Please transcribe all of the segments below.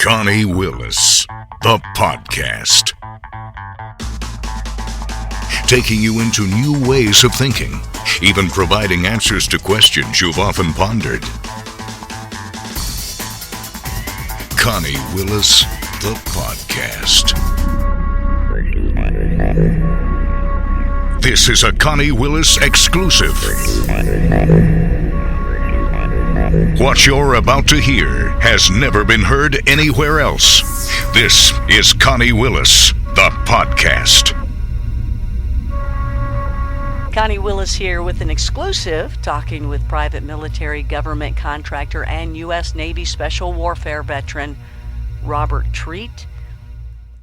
Connie Willis, the podcast. Taking you into new ways of thinking, even providing answers to questions you've often pondered. Connie Willis, the podcast. This is a Connie Willis exclusive. What you're about to hear has never been heard anywhere else. This is Connie Willis, the podcast. Connie Willis here with an exclusive, talking with private military, government contractor, and U.S. Navy Special Warfare veteran Robert Treat,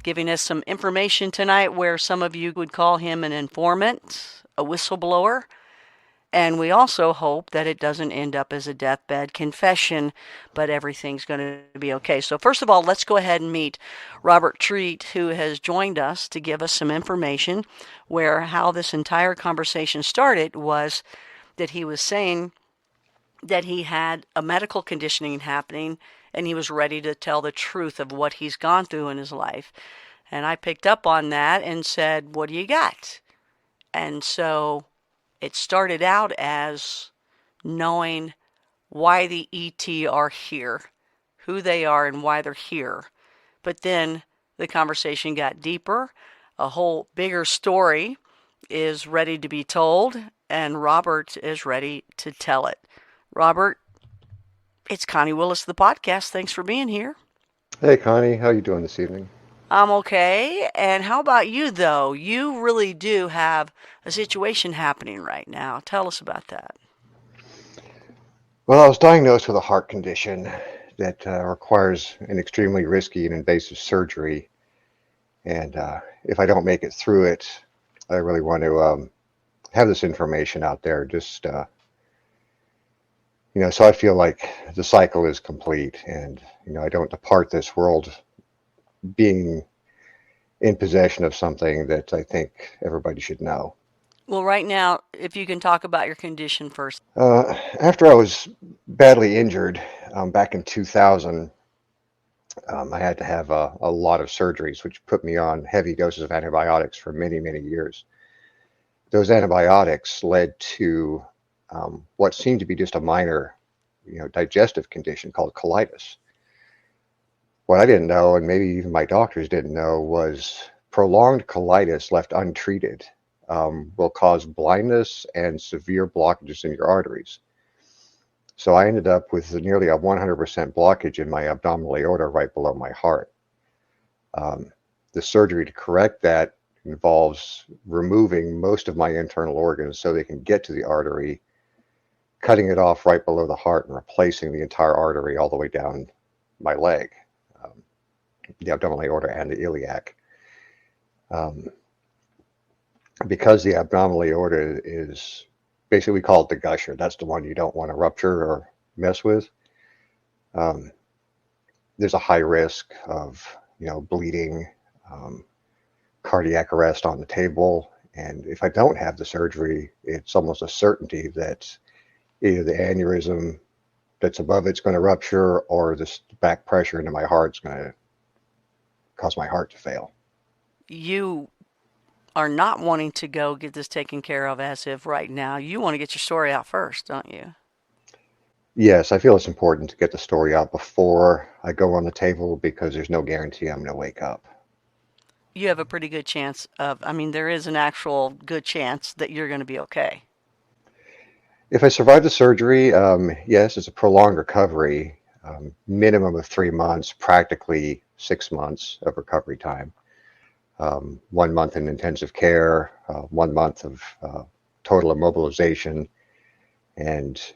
giving us some information tonight where some of you would call him an informant, a whistleblower, and we also hope that it doesn't end up as a deathbed confession, but everything's going to be okay. So first of all, let's go ahead and meet Robert Treat, who has joined us to give us some information where how this entire conversation started was that he was saying that he had a medical conditioning happening and he was ready to tell the truth of what he's gone through in his life. And I picked up on that and said, what do you got? And so it started out as knowing why the ET are here, who they are and why they're here. But then the conversation got deeper. A whole bigger story is ready to be told, and Robert is ready to tell it. Robert, it's Connie Willis, the podcast. Thanks for being here. Hey, Connie. How you doing this evening? I'm okay. And how about you, though? You really do have a situation happening right now. Tell us about that. Well, I was diagnosed with a heart condition that requires an extremely risky and invasive surgery. And if I don't make it through it, I really want to have this information out there just, so I feel like the cycle is complete and, I don't depart this world being in possession of something that I think everybody should know. Well, right now, if you can talk about your condition first. After I was badly injured back in 2000, I had to have a lot of surgeries, which put me on heavy doses of antibiotics for many, many years. Those antibiotics led to what seemed to be just a minor, digestive condition called colitis. What I didn't know, and maybe even my doctors didn't know, was prolonged colitis left untreated will cause blindness and severe blockages in your arteries. So I ended up with nearly a 100% blockage in my abdominal aorta right below my heart. The surgery to correct that involves removing most of my internal organs so they can get to the artery, cutting it off right below the heart and replacing the entire artery all the way down my leg, the abdominal aorta and the iliac. Because the abdominal aorta is basically, we call it the gusher. That's the one you don't want to rupture or mess with. There's a high risk of, bleeding, cardiac arrest on the table. And if I don't have the surgery, it's almost a certainty that either the aneurysm that's above it's going to rupture or this back pressure into my heart's going to cause my heart to fail. You are not wanting to go get this taken care of as if right now. You want to get your story out first, don't you? Yes, I feel it's important to get the story out before I go on the table because there's no guarantee I'm going to wake up. You have a pretty good chance there is an actual good chance that you're going to be okay. If I survive the surgery, yes, it's a prolonged recovery, minimum of 3 months, practically 6 months of recovery time. 1 month in intensive care, 1 month of total immobilization, and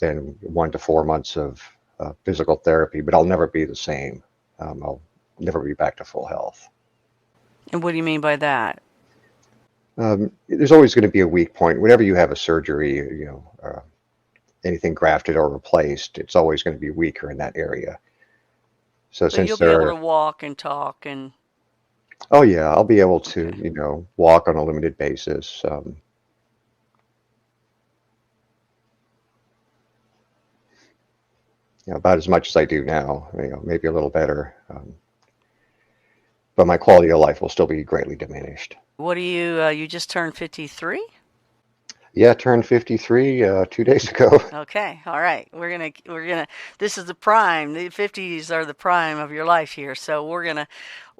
then 1 to 4 months of physical therapy. But I'll never be the same. I'll never be back to full health. And what do you mean by that? There's always going to be a weak point. Whenever you have a surgery, anything grafted or replaced, it's always going to be weaker in that area. So since you'll be able to walk and talk and. Oh yeah, I'll be able to, walk on a limited basis. about as much as I do now, maybe a little better. But my quality of life will still be greatly diminished. What do you just turned 53? Yeah, turned 53 2 days ago. Okay, all right. This is the prime. The 50s are the prime of your life here, so we're gonna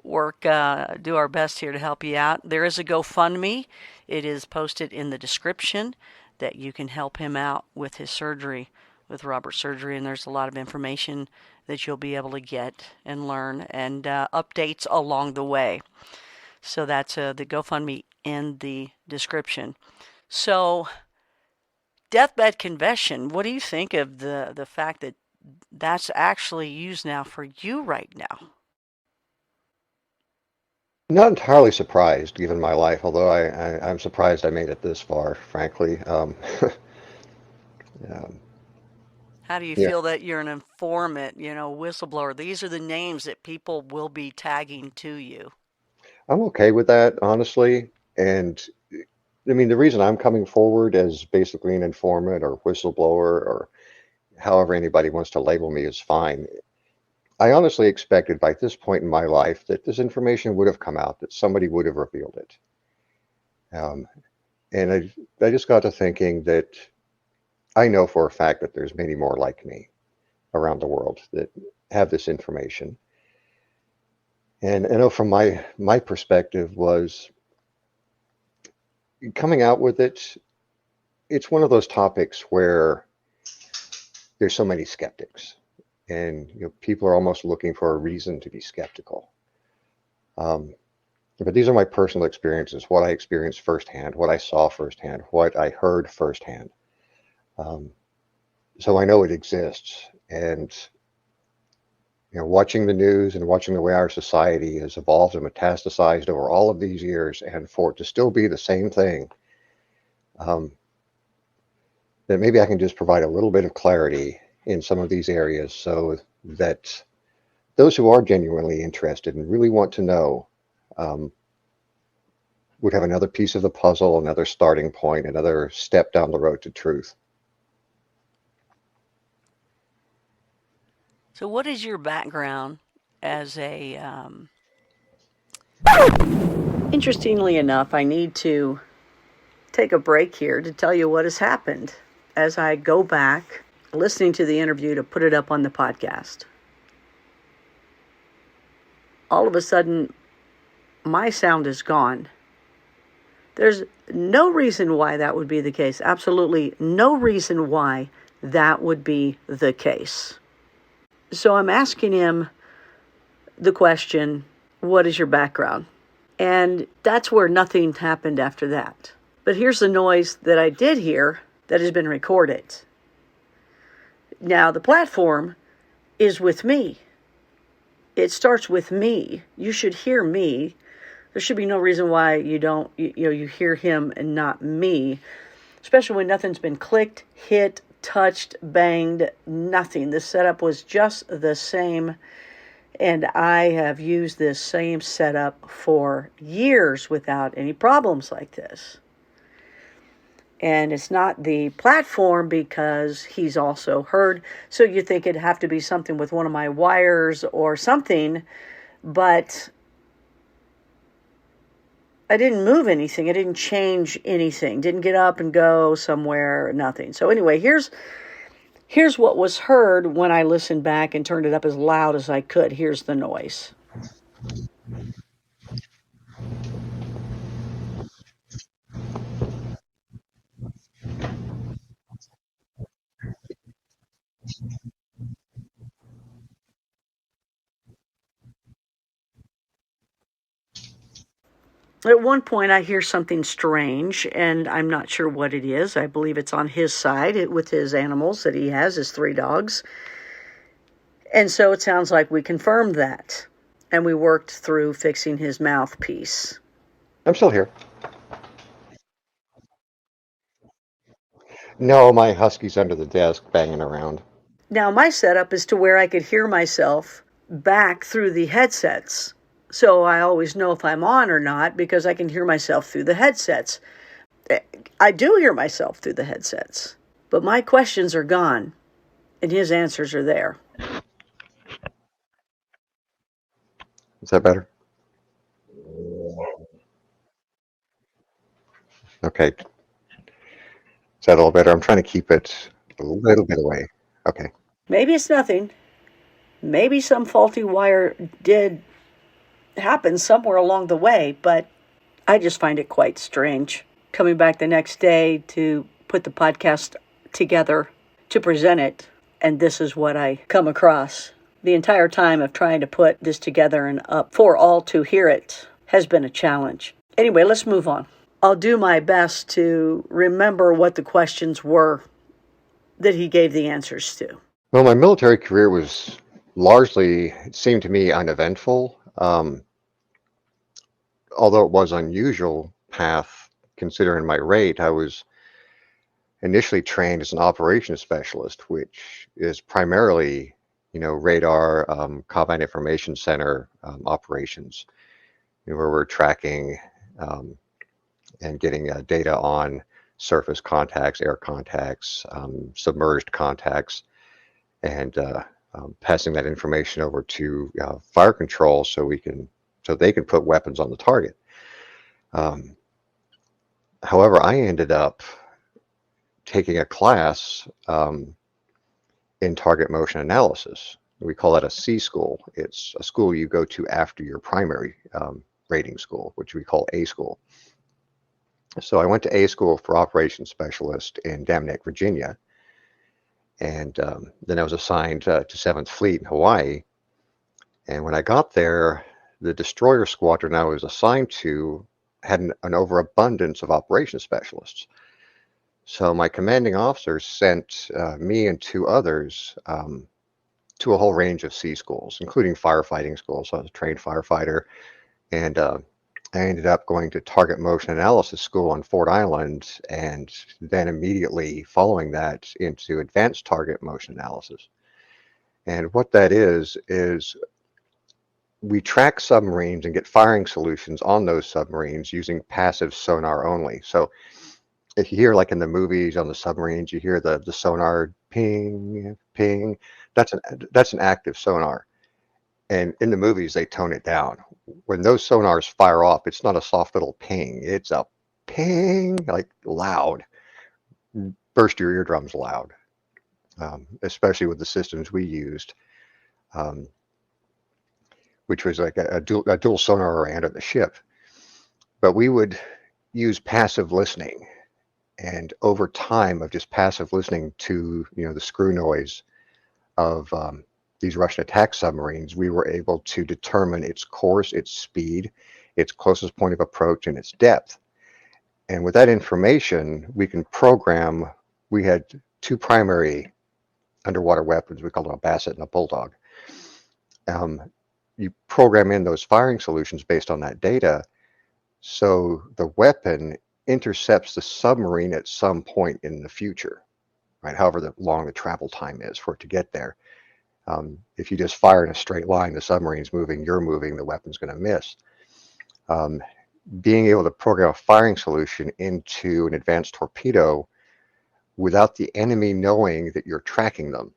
do our best here to help you out. There is a GoFundMe. It is posted in the description that you can help him out with his surgery, with Robert's surgery, and there's a lot of information that you'll be able to get and learn, and updates along the way. So that's the GoFundMe in the description. So, deathbed confession. What do you think of the fact that that's actually used now for you right now? Not entirely surprised, given my life, although I'm surprised I made it this far, frankly. How do you Yeah, feel that you're an informant, whistleblower? These are the names that people will be tagging to you. I'm okay with that, honestly. And I mean, the reason I'm coming forward as basically an informant or whistleblower or however anybody wants to label me is fine. I honestly expected by this point in my life that this information would have come out, that somebody would have revealed it. Um, and I just got to thinking that I know for a fact that there's many more like me around the world that have this information. And I know from my perspective was coming out with it, it's one of those topics where there's so many skeptics, and people are almost looking for a reason to be skeptical. Um, but these are my personal experiences, what I experienced firsthand, what I saw firsthand, what I heard firsthand. Um, so I know it exists, and watching the news and watching the way our society has evolved and metastasized over all of these years, and for it to still be the same thing, um, that maybe I can just provide a little bit of clarity in some of these areas so that those who are genuinely interested and really want to know um, would have another piece of the puzzle, another starting point, another step down the road to truth. So, what is your background as a? Interestingly enough, I need to take a break here to tell you what has happened as I go back listening to the interview to put it up on the podcast. All of a sudden, my sound is gone. There's no reason why that would be the case. Absolutely no reason why that would be the case. So I'm asking him the question, what is your background? And that's where nothing happened after that. But here's the noise that I did hear that has been recorded. Now, the platform is with me. It starts with me. You should hear me. There should be no reason why you hear him and not me, especially when nothing's been clicked, hit, touched, banged, nothing. The setup was just the same, and I have used this same setup for years without any problems like this. And it's not the platform because he's also heard, so you think it'd have to be something with one of my wires or something, but I didn't move anything. I didn't change anything. Didn't get up and go somewhere, nothing. So anyway, here's what was heard when I listened back and turned it up as loud as I could. Here's the noise. At one point, I hear something strange, and I'm not sure what it is. I believe it's on his side with his animals that he has, his 3 dogs. And so it sounds like we confirmed that. And we worked through fixing his mouthpiece. I'm still here. No, my husky's under the desk banging around. Now, my setup is to where I could hear myself back through the headsets. So I always know if I'm on or not because I can hear myself through the headsets. I do hear myself through the headsets, but my questions are gone. And his answers are there. Is that better? Okay. Is that a little better? I'm trying to keep it a little bit away. Okay. Maybe it's nothing. Maybe some faulty wire did happen somewhere along the way, but I just find it quite strange. Coming back the next day to put the podcast together to present it, and this is what I come across. The entire time of trying to put this together and up for all to hear it has been a challenge. Anyway, let's move on. I'll do my best to remember what the questions were that he gave the answers to. Well, my military career was largely, it seemed to me, uneventful. Although it was unusual path considering my rate, I was initially trained as an operations specialist, which is primarily, radar, combat information center operations, where we're tracking and getting data on surface contacts, air contacts, submerged contacts, and passing that information over to fire control so they can put weapons on the target. However, I ended up taking a class in target motion analysis. We call that a C school. It's a school you go to after your primary rating school, which we call A school. So I went to A school for operations specialist in Dam Neck, Virginia. And then I was assigned to 7th Fleet in Hawaii. And when I got there, the destroyer squadron I was assigned to had an overabundance of operations specialists. So my commanding officer sent me and 2 others to a whole range of C schools, including firefighting schools. So I was a trained firefighter, and I ended up going to target motion analysis school on Fort Island, and then immediately following that into advanced target motion analysis. And what that is we track submarines and get firing solutions on those submarines using passive sonar only. So if you hear, like in the movies on the submarines, you hear the sonar ping, ping, that's an active sonar. And in the movies, they tone it down. When those sonars fire off, it's not a soft little ping. It's a ping, like loud, burst your eardrums loud, especially with the systems we used, which was like a dual sonar array under the ship. But we would use passive listening. And over time of just passive listening to, the screw noise of these Russian attack submarines, we were able to determine its course, its speed, its closest point of approach, and its depth. And with that information, we can program. We had 2 primary underwater weapons. We called them a Basset and a Bulldog. You program in those firing solutions based on that data, so the weapon intercepts the submarine at some point in the future, right? However long the travel time is for it to get there. If you just fire in a straight line, the submarine's moving, you're moving, the weapon's going to miss. Being able to program a firing solution into an advanced torpedo without the enemy knowing that you're tracking them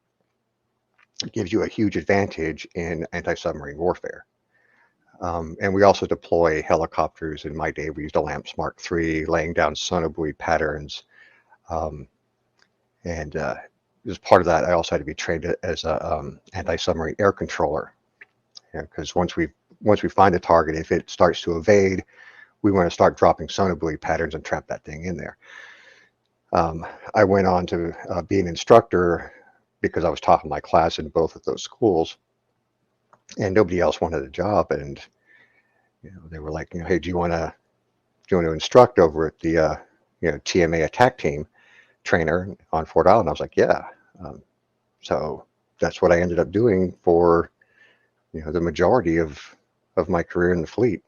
gives you a huge advantage in anti-submarine warfare. And we also deploy helicopters. In my day, we used a LAMPS Mark III, laying down sonobuoy patterns. And as part of that, I also had to be trained as a anti-submarine air controller. Because once we find a target, if it starts to evade, we want to start dropping sonobuoy patterns and trap that thing in there. I went on to be an instructor because I was top of my class in both of those schools, and nobody else wanted a job. And they were like, hey, do you want to instruct over at the TMA attack team trainer on Fort Island? I was like, yeah. So that's what I ended up doing for the majority of my career in the fleet.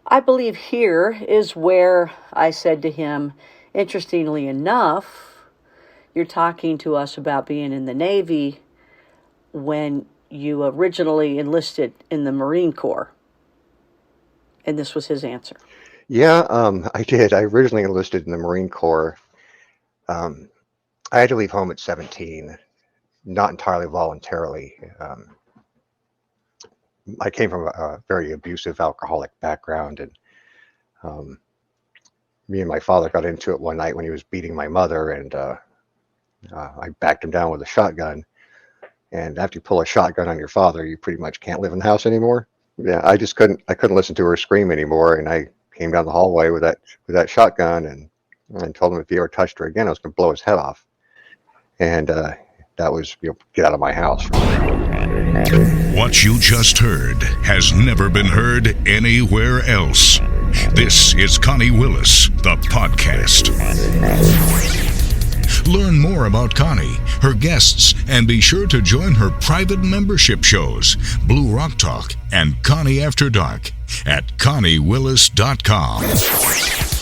I believe here is where I said to him, interestingly enough, you're talking to us about being in the Navy when you originally enlisted in the Marine Corps. And this was his answer. Yeah, I did. I originally enlisted in the Marine Corps. I had to leave home at 17 not entirely voluntarily. I came from a very abusive alcoholic background, and me and my father got into it one night when he was beating my mother, and I backed him down with a shotgun. And after you pull a shotgun on your father, you pretty much can't live in the house anymore. Yeah, I couldn't listen to her scream anymore, and I came down the hallway with that shotgun and told him if he ever touched her again, I was going to blow his head off. And that was, get out of my house. What you just heard has never been heard anywhere else. This is Connie Willis, the podcast. Learn more about Connie, her guests, and be sure to join her private membership shows, Blue Rock Talk and Connie After Dark, at ConnieWillis.com.